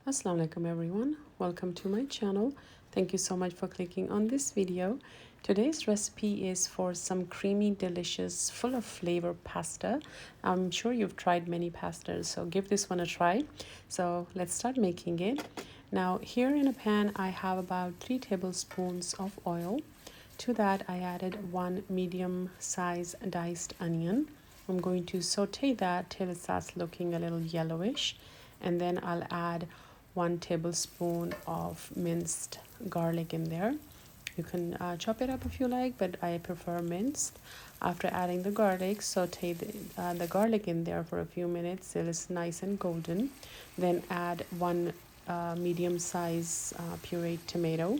Assalamu alaikum everyone, welcome to my channel. Thank you so much for clicking on this video. Today's recipe is for some creamy, delicious, full of flavor pasta. I'm sure you've tried many pastas, so give this one a try. So let's start making it. Now here in a pan I have about 3 tablespoons of oil. To that I added 1 medium size diced onion. I'm going to saute that till it starts looking a little yellowish, and then I'll add 1 tablespoon of minced garlic in there. You can chop it up if you like, but I prefer minced. After adding the garlic, saute the garlic in there for a few minutes till it's nice and golden. Then add 1 medium size pureed tomato.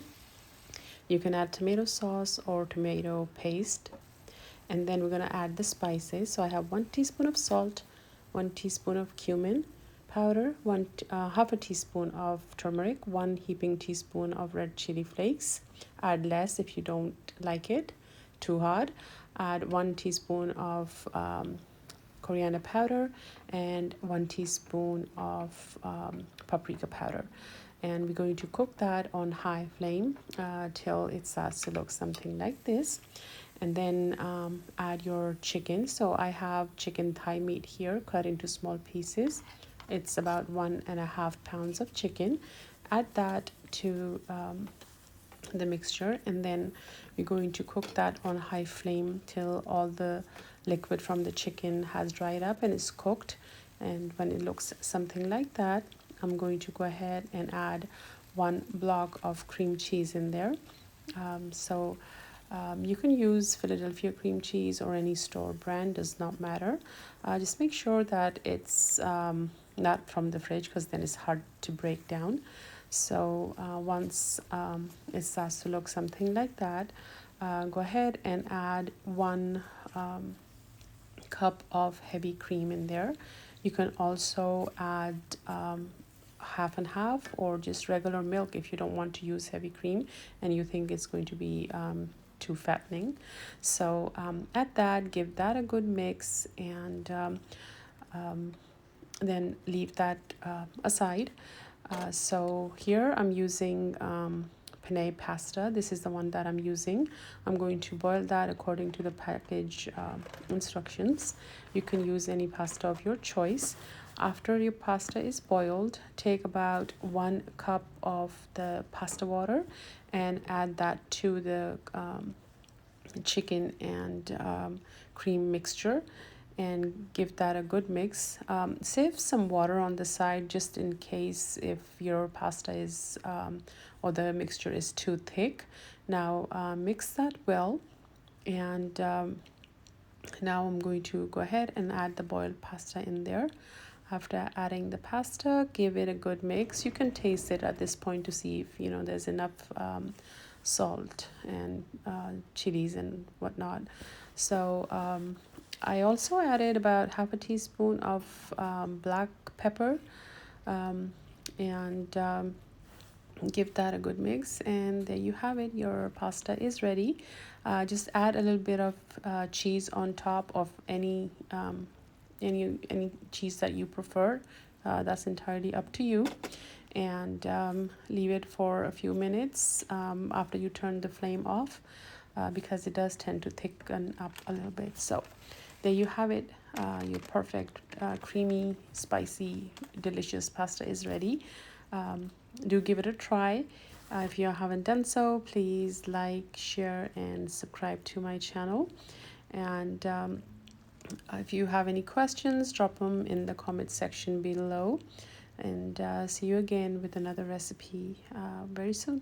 You can add tomato sauce or tomato paste. And then we're going to add the spices. So I have 1 teaspoon of salt, 1 teaspoon of cumin powder, half a teaspoon of turmeric, 1 heaping teaspoon of red chili flakes. Add less if you don't like it too hard. Add 1 teaspoon of coriander powder and 1 teaspoon of paprika powder. And we're going to cook that on high flame till it starts to look something like this. And then add your chicken. So I have chicken thigh meat here cut into small pieces. It's about 1.5 pounds of chicken. Add that to the mixture, and then we're going to cook that on high flame till all the liquid from the chicken has dried up and is cooked. And when it looks something like that, I'm going to go ahead and add 1 block of cream cheese in there. You can use Philadelphia cream cheese or any store brand, does not matter. Just make sure that it's not from the fridge, because then it's hard to break down. So once it starts to look something like that, go ahead and add 1 cup of heavy cream in there. You can also add half and half, or just regular milk if you don't want to use heavy cream and you think it's going to be too fattening. So add that, give that a good mix, and then leave that aside. So here I'm using penne pasta. This is the one that I'm using. I'm going to boil that according to the package instructions. You can use any pasta of your choice. After your pasta is boiled, take about 1 cup of the pasta water and add that to the chicken and cream mixture, and give that a good mix. Save some water on the side just in case if your pasta is or the mixture is too thick. Now mix that well, and now I'm going to go ahead and add the boiled pasta in there. After adding the pasta, give it a good mix. You can taste it at this point to see if there's enough salt and chilies and whatnot. So I also added about half a teaspoon of black pepper, and give that a good mix, and there you have it. Your pasta is ready. Just add a little bit of cheese on top of any cheese that you prefer. That's entirely up to you. And leave it for a few minutes after you turn the flame off, because it does tend to thicken up a little bit. So there you have it. Your perfect creamy, spicy, delicious pasta is ready. Do give it a try. If you haven't done so, please like, share, and subscribe to my channel. And if you have any questions, drop them in the comment section below. And see you again with another recipe very soon.